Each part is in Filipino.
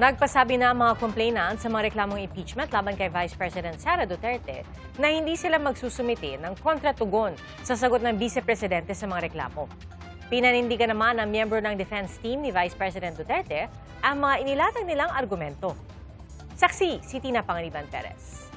Nagpasabi na ang mga complainant sa mga reklamong impeachment laban kay Vice President Sara Duterte na hindi sila magsusumite ng kontratugon sa sagot ng Vice Presidente sa mga reklamo. Pinanindigan naman ng miyembro ng defense team ni Vice President Duterte ang mga inilatag nilang argumento. Saksi si Tina Panganiban Perez.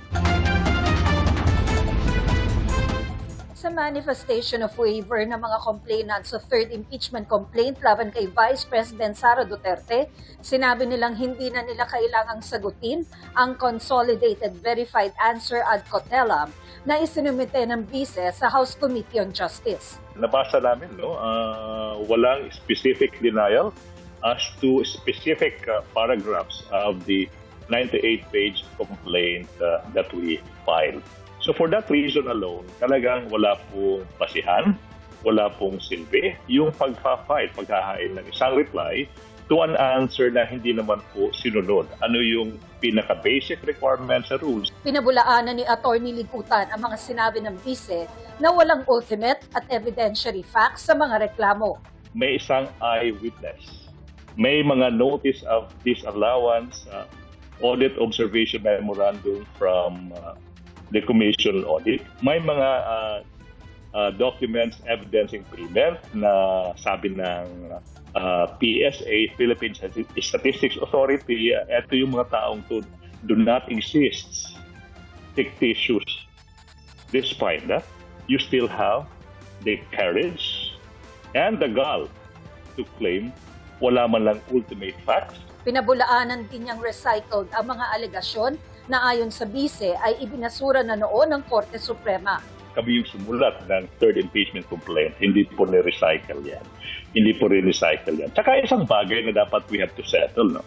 Sa manifestation of waiver ng mga complainants sa third impeachment complaint laban kay Vice President Sara Duterte, sinabi nilang hindi na nila kailangang sagutin ang consolidated verified answer ad cautelam na isinumite ng Vice sa House Committee on Justice. Nabasa namin, walang specific denial as to specific paragraphs of the 98-page complaint that we filed. So for that reason alone, talagang wala pong basihan, wala pong silbi yung paghahain ng isang reply to an answer na hindi naman po sinunod. Ano yung pinaka-basic requirements sa rules? Pinabulaanan ni Atty. Liputan ang mga sinabi ng Vice na walang ultimate at evidentiary facts sa mga reklamo. May isang eyewitness. May mga notice of disallowance, audit observation memorandum from the Commission Audit. May mga documents evidencing payment na sabi ng PSA, Philippine Statistics Authority, ito yung mga taong to do not exist fictitious. Despite that, you still have the courage and the gall to claim wala man lang ultimate facts. Pinabulaanan din niyang recycled ang mga alegasyon na ayon sa Vice ay ibinasura na noon ng Korte Suprema. Kami yung sumulat ng third impeachment complaint, hindi po ni-recycle yan. Hindi po rin-recycle yan. Tsaka isang bagay na dapat we have to settle, no?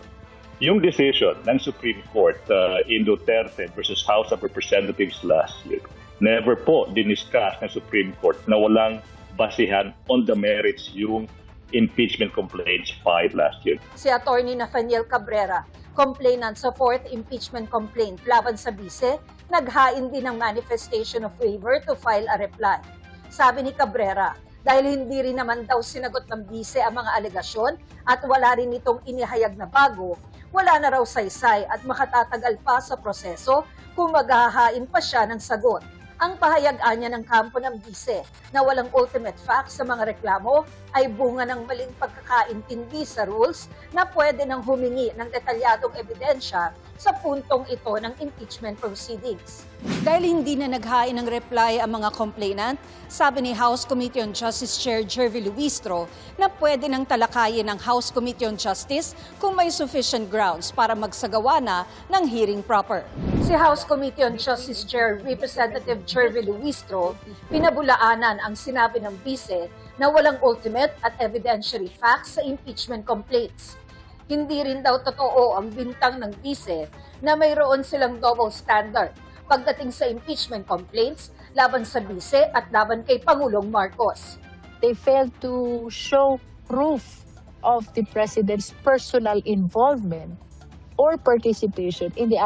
Yung decision ng Supreme Court in Duterte versus House of Representatives last year, never po diniscuss ng Supreme Court na walang basihan on the merits yung impeachment complaints filed last year. Si Atty. Nathaniel Cabrera, complainant sa fourth impeachment complaint laban sa Vice, naghain din ng manifestation of waiver to file a reply. Sabi ni Cabrera, dahil hindi rin naman daw sinagot ng Vice ang mga alegasyon at wala rin itong inihayag na bago, wala na raw saysay at makatatagal pa sa proseso kung maghahain pa siya ng sagot. Ang pahayag-an niya ng kampo ng Vice na walang ultimate facts sa mga reklamo ay bunga ng maling pagkakaintindi sa rules na pwede nang humingi ng detalyadong ebidensya sa puntong ito ng impeachment proceedings. Dahil hindi na naghain ng reply ang mga complainant, sabi ni House Committee on Justice Chair Jervy Luistro na pwede nang talakayin ng House Committee on Justice kung may sufficient grounds para magsagawa na ng hearing proper. Si House Committee on Justice Chair Representative Jervy Luistro, pinabulaanan ang sinabi ng Vice na walang ultimate at evidentiary facts sa impeachment complaints. Hindi rin daw totoo ang bintang ng Vice na mayroon silang double standard pagdating sa impeachment complaints laban sa Vice at laban kay Pangulong Marcos. They failed to show proof of the President's personal involvement or participation in the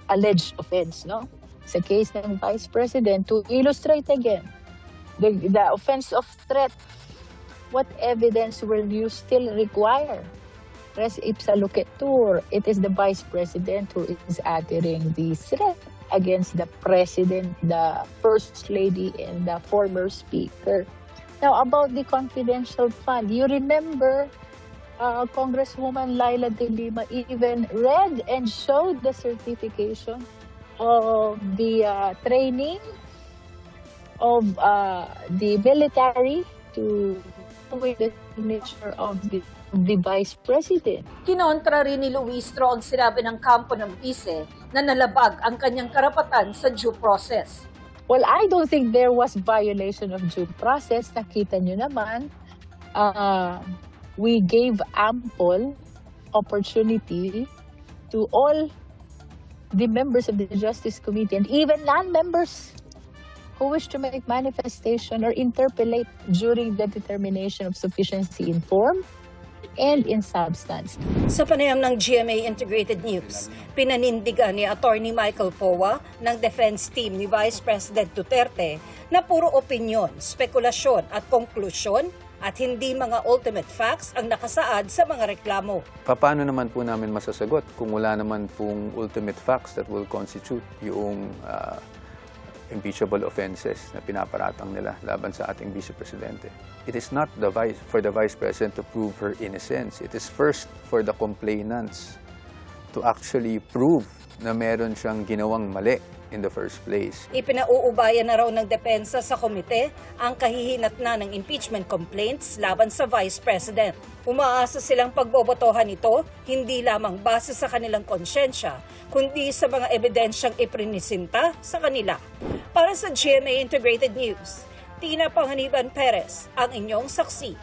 alleged offense, no? Sa case ng Vice President, to illustrate again, the offense of threat, what evidence will you still require? Res ipsa loquitur, it is the Vice President who is uttering the threat against the President, the First Lady, and the former Speaker. Now, about the confidential fund, you remember Congresswoman Laila De Lima even read and showed the certification of the training of the military to with the signature of the Vice President. Kinontra rin ni Luistro ang sinabi ng kampo ng Vice na nalabag ang kanyang karapatan sa due process. Well, I don't think there was violation of due process. Nakita nyo naman, we gave ample opportunity to all the members of the Justice Committee and even non-members who wish to make manifestation or interpolate during the determination of sufficiency in form and in substance. Sa panayam ng GMA Integrated News, pinanindigan ni Atty. Michael Powa ng defense team ni Vice President Duterte na puro opinyon, spekulasyon at konklusyon at hindi mga ultimate facts ang nakasaad sa mga reklamo. Paano naman po namin masasagot kung wala naman pong ultimate facts that will constitute yung impeachable offenses na pinaparatang nila laban sa ating Vice Presidente? It is not for the Vice President to prove her innocence. It is first for the complainants to actually prove na meron siyang ginawang mali in the first place. Ipinauubayan na raw ng depensa sa komite ang kahihinatnan ng impeachment complaints laban sa Vice President. Umaasa silang pagbobotohan ito hindi lamang base sa kanilang konsyensya, kundi sa mga ebidensyang iprinisinta sa kanila. Para sa GMA Integrated News, Tina Panganiban Perez, ang inyong saksi.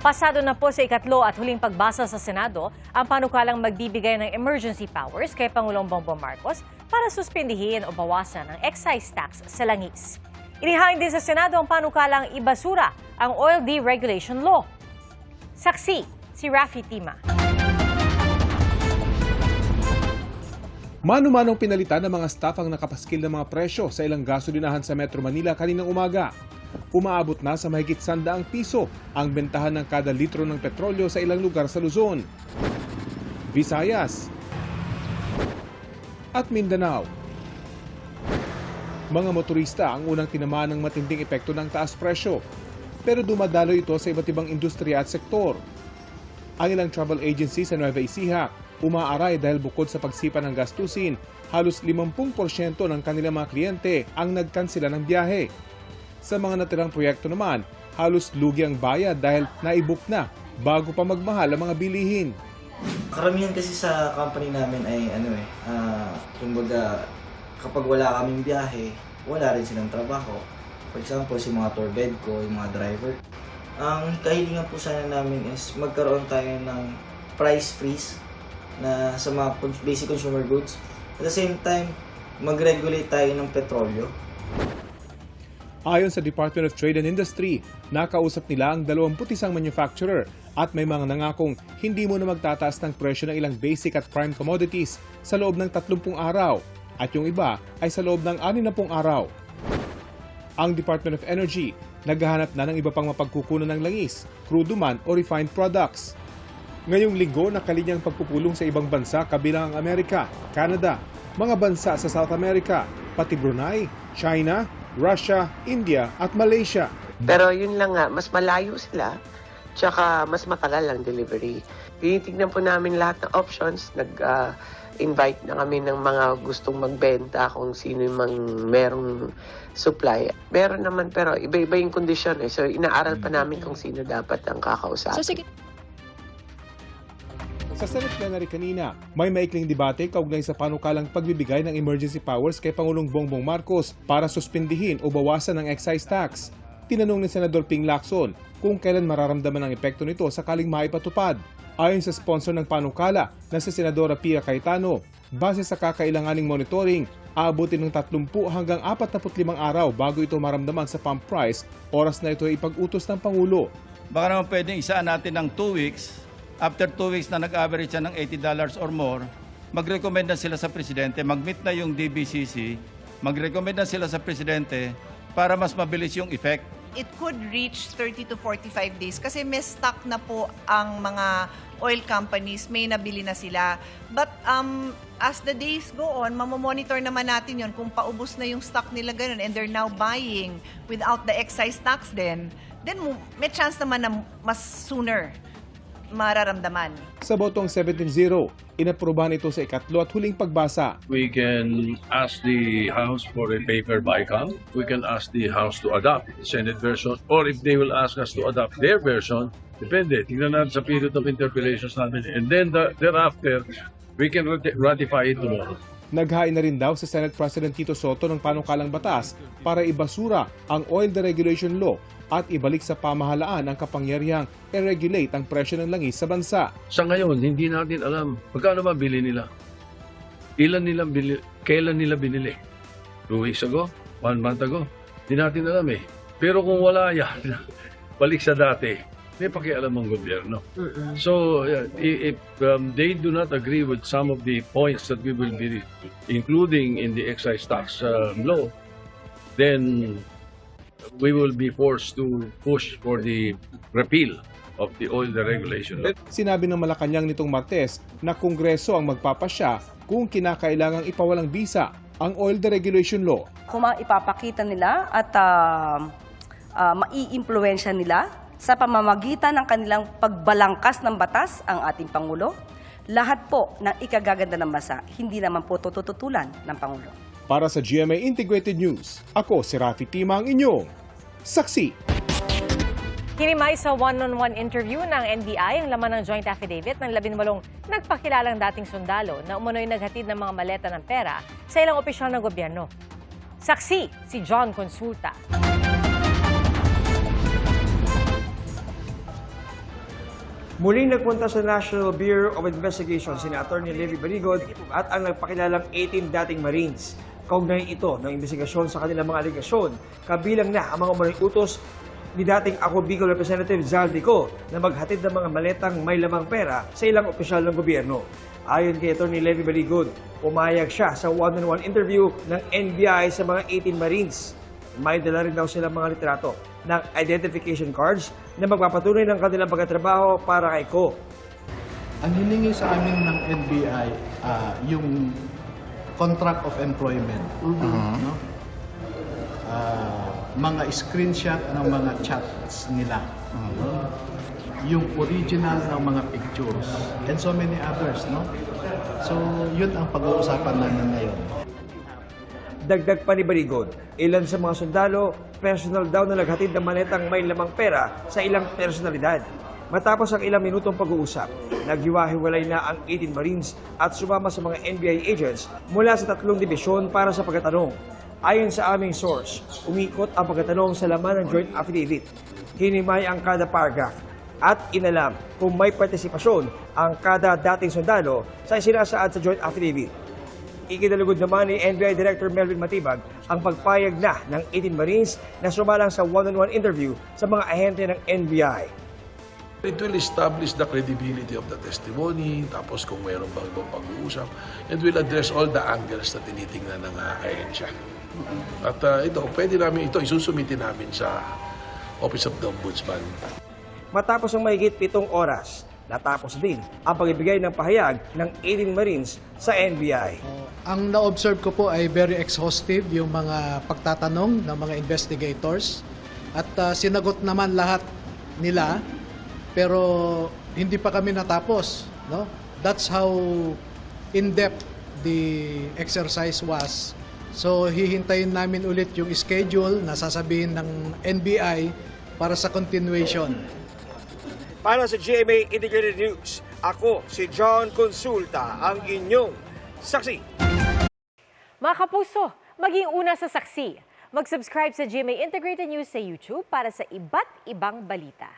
Pasado na po sa ikatlo at huling pagbasa sa Senado ang panukalang magbibigay ng emergency powers kay Pangulong Bongbong Marcos para suspindihin o bawasan ang excise tax sa langis. Inihain din sa Senado ang panukalang ibasura ang oil deregulation law. Saksi, si Rafi Tima. Mano-manong pinalitan ng mga staff ang nakapaskil ng mga presyo sa ilang gasolinahan sa Metro Manila kaninang umaga. Umaabot na sa mahigit 100 piso ang bentahan ng kada litro ng petrolyo sa ilang lugar sa Luzon, Visayas at Mindanao. Mga motorista ang unang tinamaan ng matinding epekto ng taas presyo, pero dumadalo ito sa iba't ibang industriya at sektor. Ang ilang travel agency sa Nueva Ecija umaaray dahil bukod sa pagsipa ng gastusin, halos 50% ng kanilang mga kliyente ang nagkansela ng biyahe. Sa mga natirang proyekto naman, halos lugi ang bayad dahil na-book na bago pa magmahal ang mga bilihin. Karamihan kasi sa company namin ay kumbaga kapag wala kaming biyahe, wala rin silang trabaho. For example, si mga tour bed ko, yung mga driver. Ang kahilingan po sana namin is magkaroon tayo ng price freeze na sa mga basic consumer goods. At the same time, mag-regulate tayo ng petrolyo. Ayon sa Department of Trade and Industry, nakausap nila ang 21 manufacturer at may mga nangakong hindi mo na magtataas ng presyo ng ilang basic at prime commodities sa loob ng 30 araw at yung iba ay sa loob ng 60 araw. Ang Department of Energy naghahanap na ng iba pang mapagkukunan ng langis, crude man o refined products. Ngayong linggo, nakalinyang pagpupulong sa ibang bansa kabilang ang Amerika, Canada, mga bansa sa South America, pati Brunei, China, Russia, India at Malaysia. Pero yun lang nga, mas malayo sila, tsaka mas matagal ang delivery. Tinitignan po namin lahat ng options, nag-invite na kami ng mga gustong magbenta kung sino yung merong supply. Meron naman pero iba-iba yung kondisyon eh. So inaaral pa namin kung sino dapat ang kakausapin. So sige. Sa Senate plenary kanina, may maikling debate kaugnay sa panukalang pagbibigay ng emergency powers kay Pangulong Bongbong Marcos para suspindihin o bawasan ang excise tax. Tinanong ni Senador Ping Lacson kung kailan mararamdaman ang epekto nito sakaling maipatupad. Ayon sa sponsor ng panukala na si Senadora Pia Cayetano, base sa kakailanganing monitoring, aabutin ng 30 hanggang 45 araw bago ito maramdaman sa pump price, oras na ito ay ipag-utos ng Pangulo. Baka naman pwedeng isaan natin ng 2 weeks. After 2 weeks na nag-average siya ng $80 or more, mag-recommend na sila sa Presidente, mag-meet na yung DBCC, mag-recommend na sila sa Presidente para mas mabilis yung effect. It could reach 30 to 45 days kasi may stock na po ang mga oil companies, may nabili na sila. But as the days go on, mamomonitor naman natin yon kung paubos na yung stock nila ganun and they're now buying without the excise tax then may chance naman na mas sooner mararamdaman. Sa botong 17-0, inaprubahan ito sa ikatlo at huling pagbasa. We can ask the House for a paper bycam. We can ask the House to adopt the Senate version. Or if they will ask us to adopt their version, depende. Tingnan natin sa period of interpellations natin. And then thereafter, we can ratify it tomorrow. Naghain na rin daw sa Senate President Tito Soto ng panukalang batas para ibasura ang oil deregulation law at ibalik sa pamahalaan ang kapangyarihang i-regulate ang presyo ng langis sa bansa. Sa ngayon, hindi natin alam magkano ba bili nila. Ilan nila binili, kailan nila binili. 2 weeks ago, 1 month ago. Hindi natin alam eh. Pero kung wala yan, balik sa dati, may pakialam ang gobyerno. So, if they do not agree with some of the points that we will be including in the excise tax law, then we will be forced to push for the repeal of the oil deregulation law. Sinabi ng Malacanang nitong Martes na Kongreso ang magpapasya kung kinakailangang ipawalang bisa ang oil deregulation law. Kung ipapakita nila at maiimpluwensya nila sa pamamagitan ng kanilang pagbalangkas ng batas ang ating Pangulo, lahat po ng ikagaganda ng bansa, hindi naman po tututulan ng Pangulo. Para sa GMA Integrated News, ako si Rafi Tima ang inyong saksi. Hinimay sa one-on-one interview ng NBI ang laman ng joint affidavit ng 18 nagpakilalang dating sundalo na umano'y naghatid ng mga maleta ng pera sa ilang opisyal ng gobyerno. Saksi si John Consulta. Muling nagpunta sa National Bureau of Investigation si Attorney Levy Barigod at ang nagpakilalang 18 dating Marines. Kaugnay ito ng investigasyon sa kanilang mga aligasyon, kabilang na ang mga umunang utos ni dating Ako Bicol Representative Zaldico na maghatid ng mga maletang may lamang pera sa ilang opisyal ng gobyerno. Ayon kay Attorney Levy Barigod, pumayag siya sa one-on-one interview ng NBI sa mga 18 Marines. May dala rin daw silang mga litrato ng identification cards na magpapatunay ng kanilang pagkatrabaho para kay Ko. Ang hiningi sa amin ng NBI, yung contract of employment. No? Mga screenshot ng mga chats nila. Yung original ng mga pictures. And so many others. No? So, yun ang pag-uusapan namin ngayon. Dagdag pa ni Barigod, ilan sa mga sundalo, personal daw na naghatid ng maletang may lamang pera sa ilang personalidad. Matapos ang ilang minutong pag-uusap, naghiwa-hiwalay na ang 18 Marines at sumama sa mga NBI agents mula sa 3 dibisyon para sa pagtatanong. Ayon sa aming source, umikot ang pagtatanong sa laman ng joint affidavit. Hinimay ang kada paragraph at inalam kung may partisipasyon ang kada dating sundalo sa isinasaad sa joint affidavit. Ikinalugod naman ni NBI Director Melvin Matibag ang pagpayag na ng 18 Marines na sumalang sa one-on-one interview sa mga ahente ng NBI. It will establish the credibility of the testimony, tapos kung mayroon bang ibang pag-uusap, and will address all the angles na tinitingnan ng ahensya. At ito, pwede namin ito, isusumitin namin sa Office of the Ombudsman. Matapos ang mahigit 7 oras, natapos din ang pagbibigay ng pahayag ng 18 Marines sa NBI. Ang na-observe ko po ay very exhaustive yung mga pagtatanong ng mga investigators at sinagot naman lahat nila pero hindi pa kami natapos. No? That's how in-depth the exercise was. So hihintayin namin ulit yung schedule na sasabihin ng NBI para sa continuation. Para sa GMA Integrated News, ako si John Consulta, ang inyong saksi. Mga kapuso, maging una sa saksi. Mag-subscribe sa GMA Integrated News sa YouTube para sa iba't ibang balita.